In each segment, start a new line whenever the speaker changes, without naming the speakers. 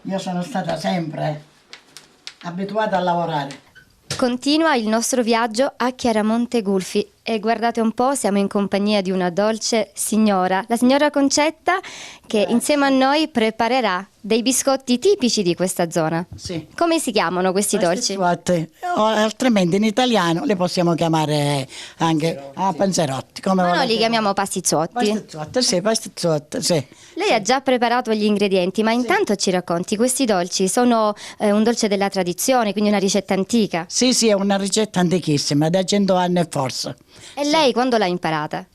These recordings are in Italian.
Io sono stata sempre abituata a lavorare.
Continua il nostro viaggio a Chiaramonte Gulfi e guardate un po', siamo in compagnia di una dolce signora, la signora Concetta, che insieme a noi preparerà dei biscotti tipici di questa zona.
Sì.
Come si chiamano questi dolci?
Pasticciuotte, o altrimenti in italiano le possiamo chiamare anche panzerotti. Come
Ma noi li
volete.
chiamiamo pasticciuotti.
Pasticciuotte, sì, pasticciuotte, sì.
Lei ha già preparato gli ingredienti, ma intanto ci racconti, questi dolci sono un dolce della tradizione, quindi una ricetta antica.
Sì, sì, è una ricetta antichissima, da 100 anni e forse.
E lei quando l'ha imparata?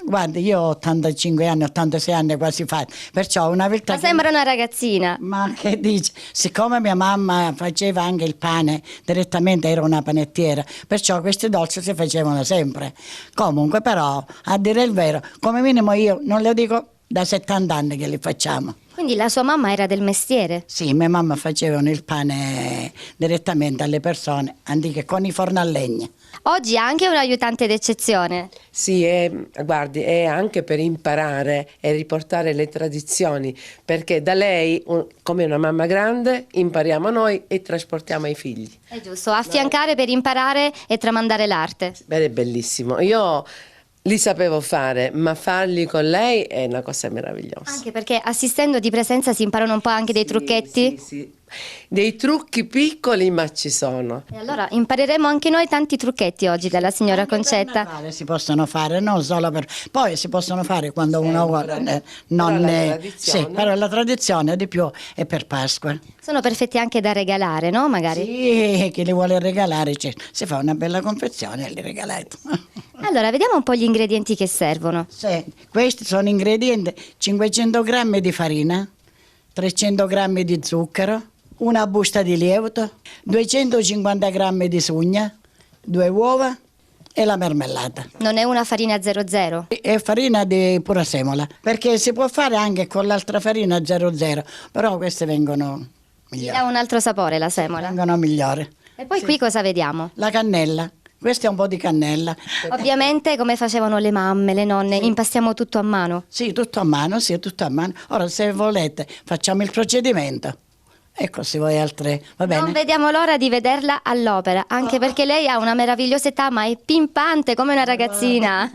Guardi, io ho 85 anni, 86 anni quasi fatti, perciò una volta
Ma sembra una ragazzina.
Ma che dici? Siccome mia mamma faceva anche il pane direttamente, era una panettiera, perciò questi dolci si facevano sempre. Comunque però, a dire il vero, come minimo io non le dico da 70 anni che li facciamo.
Quindi la sua mamma era del mestiere?
Sì, mia mamma facevano il pane direttamente alle persone, antiche con i forni a legna.
Oggi ha anche un aiutante d'eccezione.
Sì, guardi, è anche per imparare e riportare le tradizioni, perché da lei, come una mamma grande, impariamo noi e trasportiamo ai figli.
È giusto, affiancare per imparare e tramandare l'arte.
Beh, è bellissimo. Io li sapevo fare, ma farli con lei è una cosa meravigliosa.
Anche perché assistendo di presenza si imparano un po' anche dei trucchetti.
Sì, sì. Dei trucchi piccoli, ma ci sono.
E allora impareremo anche noi tanti trucchetti oggi dalla signora
Anche per
Concetta.
Natale si possono fare, non solo per... Poi si possono fare quando uno vuole, non
Però la
è...
tradizione-
Sì, però la tradizione di più è per Pasqua.
Sono perfetti anche da regalare, no? Magari.
Sì, chi li vuole regalare, si fa una bella confezione e li regalate.
Allora, vediamo un po' gli ingredienti che servono.
Sì, questi sono ingredienti: 500 grammi di farina, 300 grammi di zucchero, una busta di lievito, 250 grammi di sugna, 2 uova e la marmellata.
Non è una farina 00?
È farina di pura semola, perché si può fare anche con l'altra farina 00, però queste vengono
Gli
migliori.
dà un altro sapore la semola.
Vengono migliori.
E poi qui cosa vediamo?
La cannella, questo è un po' di cannella.
Ovviamente come facevano le mamme, le nonne, impastiamo tutto a mano.
Sì, tutto a mano, sì, tutto a mano. Ora, se volete, facciamo il procedimento. Ecco, se vuoi altre, va bene?
Non vediamo l'ora di vederla all'opera, anche perché lei ha una meravigliosa età, ma è pimpante come una ragazzina.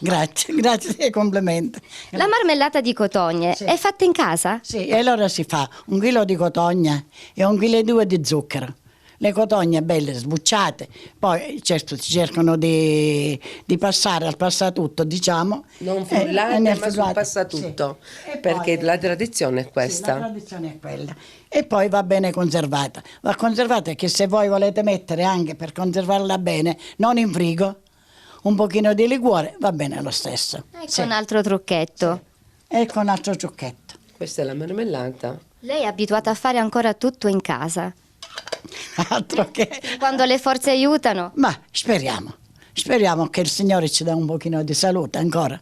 Grazie, complimenti.
La marmellata di cotogne
Sì.
è fatta in casa?
Sì, e allora si fa 1 chilo di cotogna e 1,2 kg di zucchero. Le cotogne belle sbucciate, poi certo si cercano di passare al passatutto, diciamo.
Non frullate,
nel
ma sul
frullato,
passatutto,
sì. E
perché
poi-
la tradizione è
Sì,
questa.
la tradizione è quella. E poi va bene conservata. Va conservata che se voi volete mettere anche per conservarla bene, non in frigo, un pochino di liquore, va bene lo stesso.
Ecco
Sì.
un altro trucchetto.
E con un altro ciucchetto.
Questa è la marmellata.
Lei è abituata a fare ancora tutto in casa.
Altro che...
Quando le forze aiutano.
Ma speriamo che il Signore ci dà un pochino di salute ancora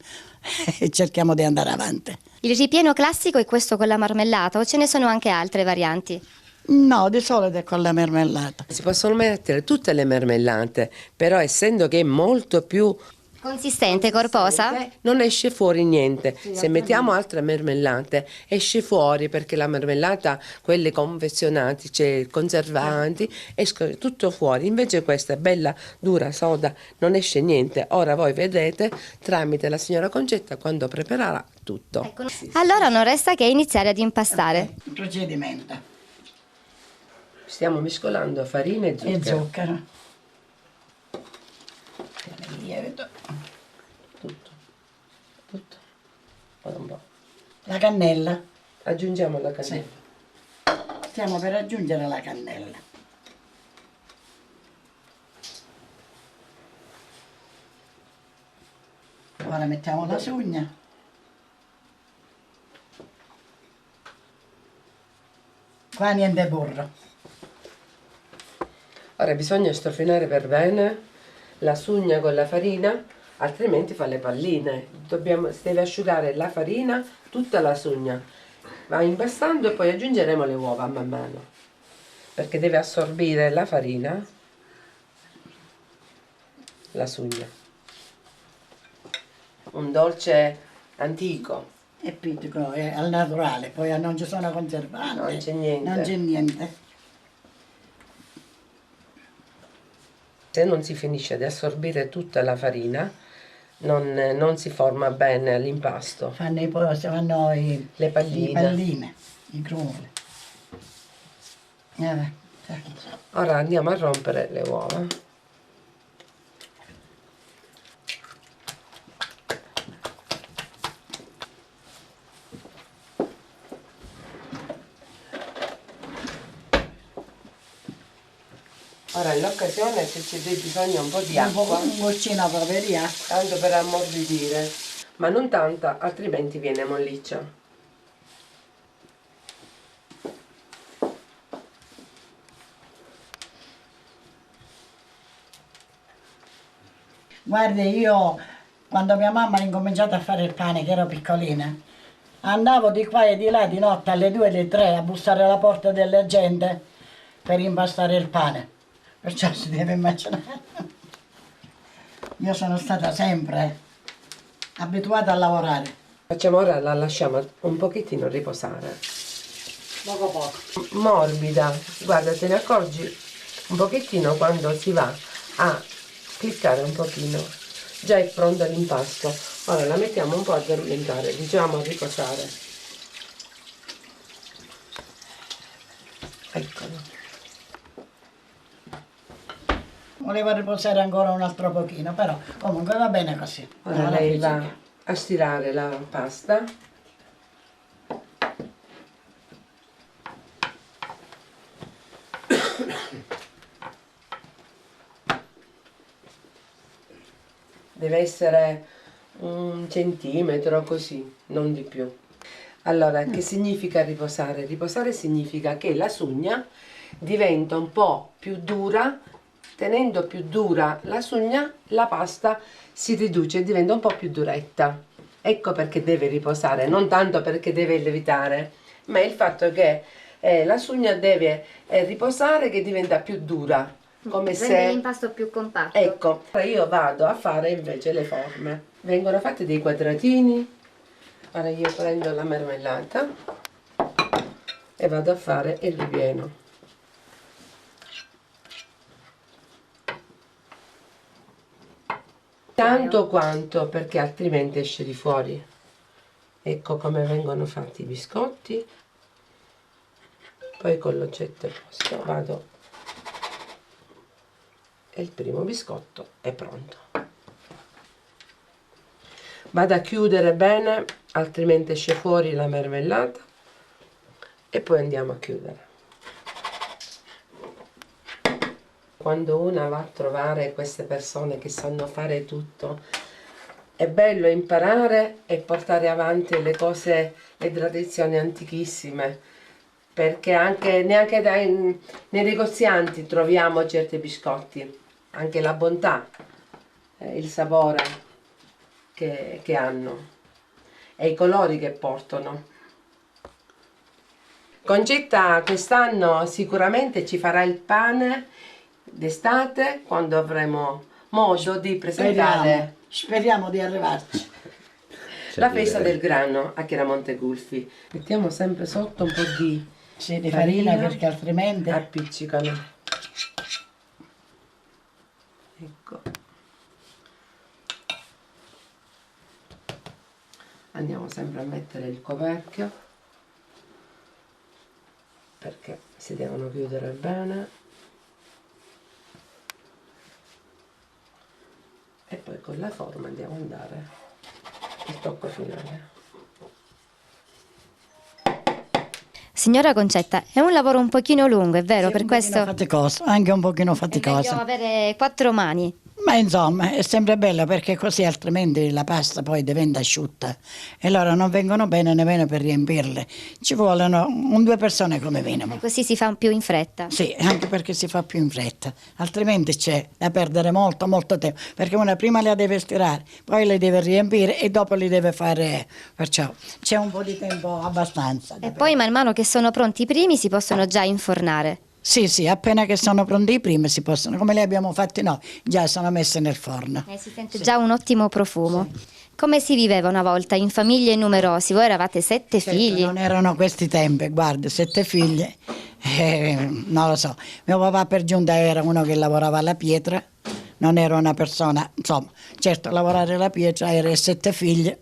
e cerchiamo di andare avanti.
Il ripieno classico è questo con la marmellata o ce ne sono anche altre varianti?
No, di solito è con la marmellata.
Si possono mettere tutte le marmellate, però essendo che è molto più
Consistente, corposa?
non esce fuori niente. Se mettiamo altre marmellate esce fuori, perché la marmellata, quelle confezionate, cioè conservanti, escono tutto fuori. Invece questa è bella, dura, soda, non esce niente. Ora voi vedrete tramite la signora Concetta quando preparerà tutto.
Ecco. Allora non resta che iniziare ad impastare.
Il procedimento.
Stiamo mescolando farina e
E
zucchero.
zucchero. Il lievito.
Tutto. Ora un po'.
La cannella.
Aggiungiamo la cannella.
Stiamo per aggiungere la cannella. Ora mettiamo la sugna. Qua niente burro.
Ora bisogna strofinare per bene la sugna con la farina, altrimenti fa le palline. Si deve asciugare la farina, tutta la sugna. Va impastando e poi aggiungeremo le uova man mano, perché deve assorbire la farina, la sugna. Un dolce antico.
È pittico, è al naturale, poi non ci sono conservanti.
Non c'è niente.
Non c'è niente.
Se non si finisce di assorbire tutta la farina, non si forma bene l'impasto.
Fanno
Le palline.
i palline, i crumoli. Certo.
Ora andiamo a rompere le uova. Ora in l'occasione se c'è bisogno un po' di acqua,
Un goccino proprio di acqua.
tanto per ammorbidire, ma non tanta, altrimenti viene molliccia.
Guardi, io quando mia mamma ha incominciato a fare il pane, che ero piccolina, andavo di qua e di là di notte alle 2 e alle 3 a bussare alla porta della gente per impastare il pane. Perciò si deve immaginare. Io sono stata sempre abituata a lavorare.
Facciamo ora, la lasciamo un pochettino riposare.
Poco poco.
Morbida, guarda, te ne accorgi un pochettino quando si va a cliccare un pochino. Già è pronto l'impasto. Ora la mettiamo un po' a fermentare, diciamo a riposare. Eccolo.
Volevo riposare ancora un altro pochino, però comunque va bene così.
Ora
Alla
lei
fine
va
sì.
a stirare la pasta. Deve essere 1 centimetro così, non di più. Allora, che significa riposare? Riposare significa che la sugna diventa un po' più dura, tenendo più dura la sugna, la pasta si riduce e diventa un po' più duretta. Ecco perché deve riposare, non tanto perché deve lievitare, ma il fatto che la sugna deve riposare che diventa più dura, come
Rende
se...
l'impasto più compatto.
Ecco, io vado a fare invece le forme. Vengono fatti dei quadratini. Ora io prendo la marmellata e vado a fare il ripieno. Tanto quanto, perché altrimenti esce di fuori. Ecco come vengono fatti i biscotti. Poi con l'oggetto posto vado e il primo biscotto è pronto. Vado a chiudere bene, altrimenti esce fuori la marmellata e poi andiamo a chiudere. Quando una va a trovare queste persone che sanno fare tutto, è bello imparare e portare avanti le cose, le tradizioni antichissime, perché anche neanche nei negozianti troviamo certi biscotti, anche la bontà, il sapore che hanno e i colori che portano. Concetta quest'anno sicuramente ci farà il pane d'estate quando avremo modo di presentare
Speriamo di arrivarci.
la festa del grano a Chiaramonte Gulfi. Mettiamo sempre sotto un po' di
Sì, di farina perché altrimenti...
appiccicano. Ecco. Andiamo sempre a mettere il coperchio perché si devono chiudere bene. E poi con la forma andiamo ad andare il tocco finale.
Signora Concetta, è un lavoro un pochino lungo, è vero?
Sì,
per
un
questo
pochino faticoso, anche un pochino
è meglio
faticoso.
avere 4 mani.
Ma insomma è sempre bello perché così altrimenti la pasta poi diventa asciutta e loro non vengono bene nemmeno per riempirle. Ci vogliono 2 persone come minimo.
Così si fa più in fretta.
Sì, anche perché si fa più in fretta, altrimenti c'è da perdere molto tempo, perché una prima le deve stirare, poi le deve riempire e dopo li deve fare, perciò c'è un po' di tempo abbastanza.
E poi man mano che sono pronti i primi si possono già infornare.
Sì, sì, appena che sono pronti i primi si possono, come li abbiamo fatti noi, già sono messe nel forno.
Si sente già un ottimo profumo. Come si viveva una volta in famiglie numerosi? Voi eravate 7
Certo,
figli.
non erano questi tempi, guarda, 7 figlie, non lo so. Mio papà per giunta era uno che lavorava alla pietra, non era una persona, insomma, certo lavorare alla pietra era 7 figlie.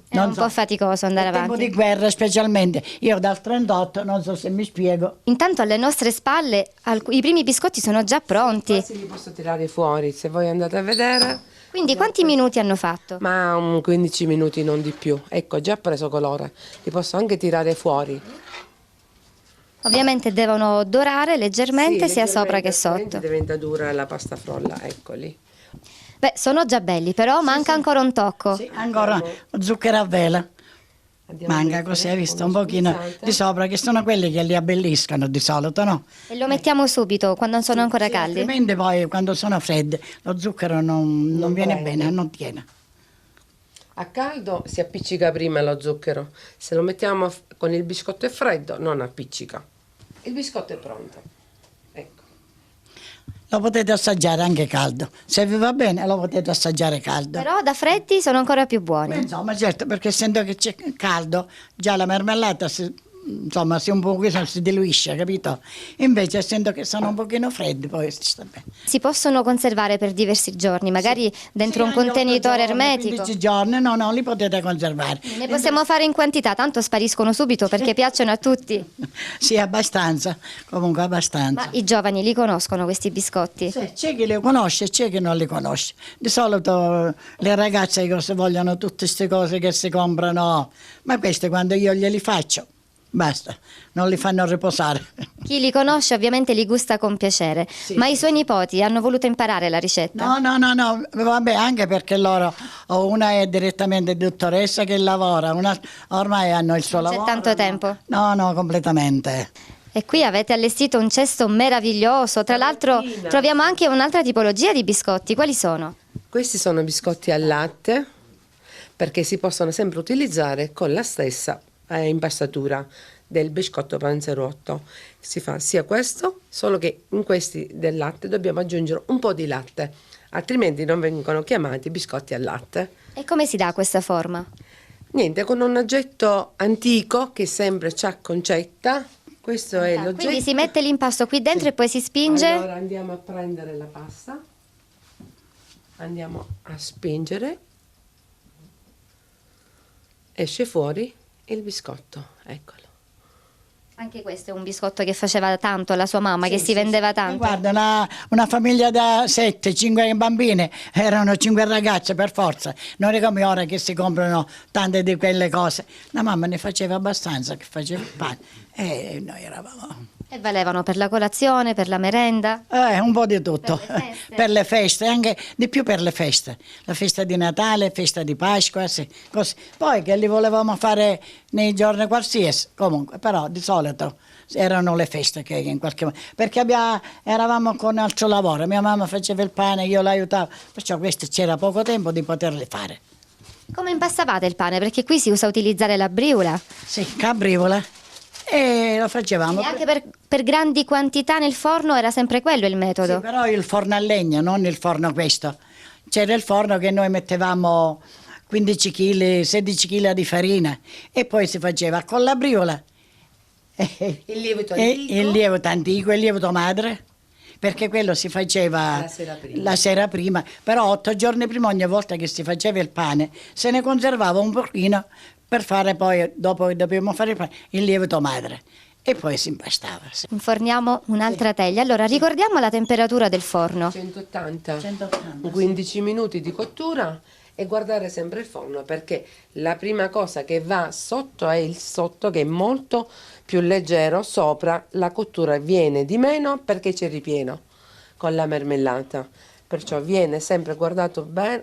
Era
Non
un
so,
po' faticoso andare
in tempo
avanti.
di guerra specialmente, io dal 38, non so se mi spiego.
Intanto alle nostre spalle i primi biscotti sono già pronti.
Quasi li posso tirare fuori, se voi andate a vedere.
Quindi quanti minuti hanno fatto?
Ma 15 minuti, non di più. Ecco, già preso colore. Li posso anche tirare fuori.
Ovviamente devono dorare leggermente
Sì,
sia sopra che
altrimenti
sotto.
diventa dura la pasta frolla, eccoli.
Beh, sono già belli, però manca ancora un tocco.
Sì, ancora zucchero a vela.
Andiamo a
Manca
mettere
così, hai visto,
una
un pochino
spruzzata.
di sopra, che sono quelli che li abbelliscono di solito, no?
E lo mettiamo subito, quando sono ancora
Sì,
caldi.
altrimenti poi quando sono freddi lo zucchero non viene
prende.
bene, non tiene.
A caldo si appiccica prima lo zucchero. Se lo mettiamo con il biscotto è freddo, non appiccica. Il biscotto è pronto. Ecco.
Lo potete assaggiare anche caldo, se vi va bene lo potete assaggiare caldo.
Però da freddi sono ancora più
Beh,
buoni.
insomma, certo, perché essendo che c'è caldo, già la marmellata insomma, si un pochino si diluisce, capito? Invece, essendo che sono un pochino freddi, poi si sta bene.
Si possono conservare per diversi giorni, magari dentro un
Sì, anche 8
contenitore
giorni,
ermetico.
15 giorni, no, li potete conservare.
Ne possiamo fare in quantità, tanto spariscono subito perché piacciono a tutti.
Sì, abbastanza, comunque abbastanza.
Ma i giovani li conoscono questi biscotti?
Sì, c'è chi li conosce e c'è chi non li conosce. Di solito le ragazze che vogliono tutte queste cose che si comprano, ma queste quando io glieli faccio, basta, non li fanno riposare.
Chi li conosce ovviamente li gusta con piacere, ma i suoi nipoti hanno voluto imparare la ricetta?
No, vabbè, anche perché loro, una è direttamente dottoressa che lavora, una ormai hanno il suo
Non c'è
lavoro.
tanto tempo?
No, completamente.
E qui avete allestito un cesto meraviglioso, tra l'altro troviamo anche un'altra tipologia di biscotti, quali sono?
Questi sono biscotti al latte perché si possono sempre utilizzare con la stessa impastatura del biscotto panzerotto. Si fa sia questo, solo che in questi del latte dobbiamo aggiungere un po' di latte, altrimenti non vengono chiamati biscotti al latte.
E come si dà questa forma?
Niente, con un oggetto antico che sempre c'ha concetta. Questo è l'oggetto.
Quindi si mette l'impasto qui dentro e poi si spinge?
Allora andiamo a prendere la pasta, andiamo a spingere, esce fuori il biscotto, eccolo.
Anche questo è un biscotto che faceva tanto la sua mamma, che si vendeva tanto.
Guarda, una famiglia da 5 bambine, erano 5 ragazze per forza, non è come ora che si comprano tante di quelle cose. La mamma ne faceva abbastanza, che faceva il pane, e noi eravamo...
E valevano per la colazione, per la merenda?
Un po' di tutto,
Per le feste?
per le feste, anche di più per le feste, la festa di Natale, festa di Pasqua, sì, così. Poi che li volevamo fare nei giorni qualsiasi, comunque, però di solito erano le feste che in qualche modo, perché eravamo con altro lavoro, mia mamma faceva il pane, io l'aiutavo, perciò questo c'era poco tempo di poterli fare.
Come impastavate il pane? Perché qui si usa utilizzare la brivola.
Sì, cabrivola, e lo facevamo.
E anche per grandi quantità nel forno era sempre quello il metodo.
Sì, però il forno a legna, non il forno questo. C'era il forno che noi mettevamo 15 kg, 16 kg di farina e poi si faceva con la brivola.
Il lievito
Il lievito antico e il lievito madre, perché quello si faceva
La sera prima.
però 8 giorni prima, ogni volta che si faceva il pane, se ne conservava un pochino per fare poi, dopo che dobbiamo fare il pane, il lievito madre. E poi si impastava. Sì.
Inforniamo un'altra teglia. Allora, ricordiamo la temperatura del forno.
180,
180,
15 minuti di cottura e guardare sempre il forno perché la prima cosa che va sotto è il sotto che è molto più leggero, sopra la cottura viene di meno perché c'è ripieno con la marmellata, perciò viene sempre guardato bene,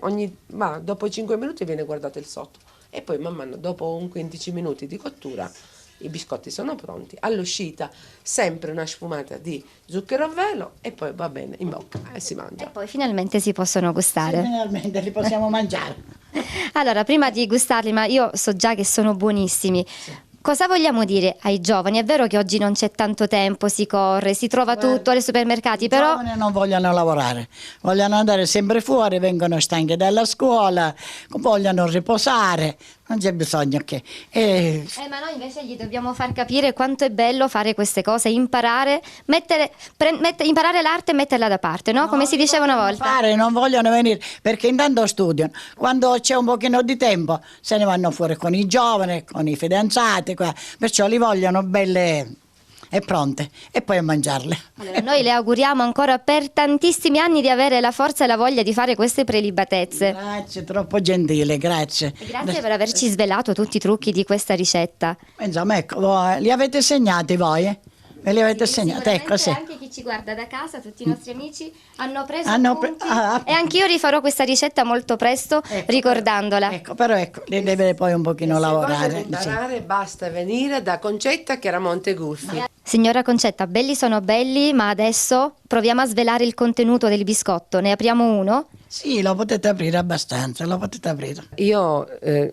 dopo 5 minuti viene guardato il sotto e poi man mano dopo un 15 minuti di cottura i biscotti sono pronti, all'uscita sempre una sfumata di zucchero a velo e poi va bene in bocca e si
E
mangia.
poi finalmente si possono gustare.
Finalmente li possiamo mangiare.
Allora, prima di gustarli, ma io so già che sono buonissimi, Cosa vogliamo dire ai giovani? È vero che oggi non c'è tanto tempo, si corre, si trova tutto ai supermercati,
I
però
giovani non vogliono lavorare, vogliono andare sempre fuori, vengono stanchi dalla scuola, vogliono riposare, non c'è bisogno che...
ma noi invece gli dobbiamo far capire quanto è bello fare queste cose, imparare, imparare l'arte e metterla da parte, no? Come si diceva una volta.
Non vogliono venire perché intanto studiano, quando c'è un pochino di tempo se ne vanno fuori con i giovani, con i fidanzati, perciò li vogliono belle e pronte e poi a mangiarle.
Allora, noi le auguriamo ancora per tantissimi anni di avere la forza e la voglia di fare queste prelibatezze.
Grazie, troppo gentile, grazie.
E grazie per averci svelato tutti i trucchi di questa ricetta.
Insomma, ecco, li avete segnati voi? Ve li avete segnati? Ecco, sì.
Anche chi ci guarda da casa, tutti i nostri amici hanno preso
Hanno
appunti,
ah,
e anch'io rifarò questa ricetta molto presto, ricordandola.
Però li deve poi un pochino lavorare.
Se volete imparare basta venire da Concetta Chiaramonte Gulfi.
Signora Concetta, belli sono belli, ma adesso proviamo a svelare il contenuto del biscotto. Ne apriamo uno?
Sì, lo potete aprire abbastanza, lo potete aprire.
Io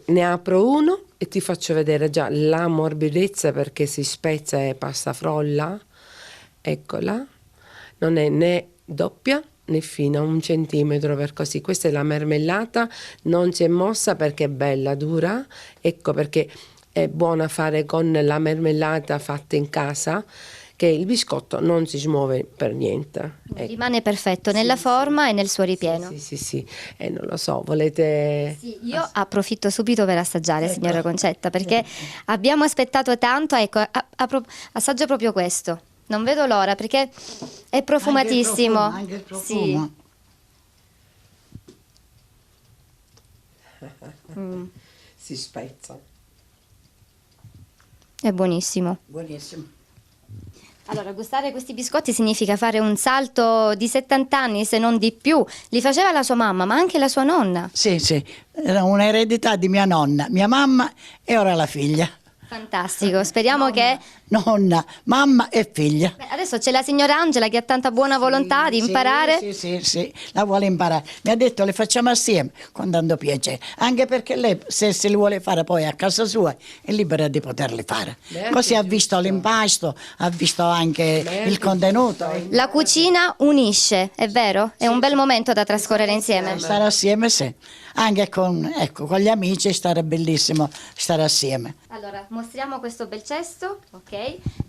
ne apro uno e ti faccio vedere già la morbidezza perché si spezza e passa frolla. Eccola, non è né doppia né fina, 1 centimetro per così. Questa è la marmellata, non si è mossa perché è bella, dura. Ecco perché è buona fare con la marmellata fatta in casa, che il biscotto non si smuove per niente. Ecco.
Rimane perfetto nella forma e nel suo ripieno.
Sì. Non lo so, volete...
Sì, io approfitto subito per assaggiare, signora Concetta, perché abbiamo aspettato tanto. Ecco, assaggio proprio questo. Non vedo l'ora perché è profumatissimo.
Anche il profumo.
Sì.
Si spezza.
È buonissimo.
Buonissimo.
Allora, gustare questi biscotti significa fare un salto di 70 anni, se non di più. Li faceva la sua mamma, ma anche la sua nonna.
Sì, era un'eredità di mia nonna, mia mamma e ora la figlia.
Fantastico, speriamo che...
Nonna, mamma e figlia.
Beh, adesso c'è la signora Angela che ha tanta buona volontà di imparare.
Sì, la vuole imparare. Mi ha detto le facciamo assieme con tanto piacere, anche perché lei se li vuole fare poi a casa sua è libera di poterli fare. Così ha visto l'impasto, ha visto anche il contenuto.
La cucina unisce, è vero? È un bel momento da trascorrere insieme.
Stare assieme, sì. Anche con gli amici stare bellissimo stare assieme.
Allora, mostriamo questo bel cesto, ok?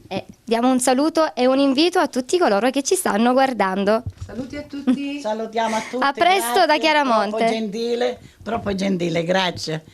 E diamo un saluto e un invito a tutti coloro che ci stanno guardando.
Saluti a tutti.
Salutiamo a tutti.
A presto da Chiaramonte.
Troppo gentile, grazie.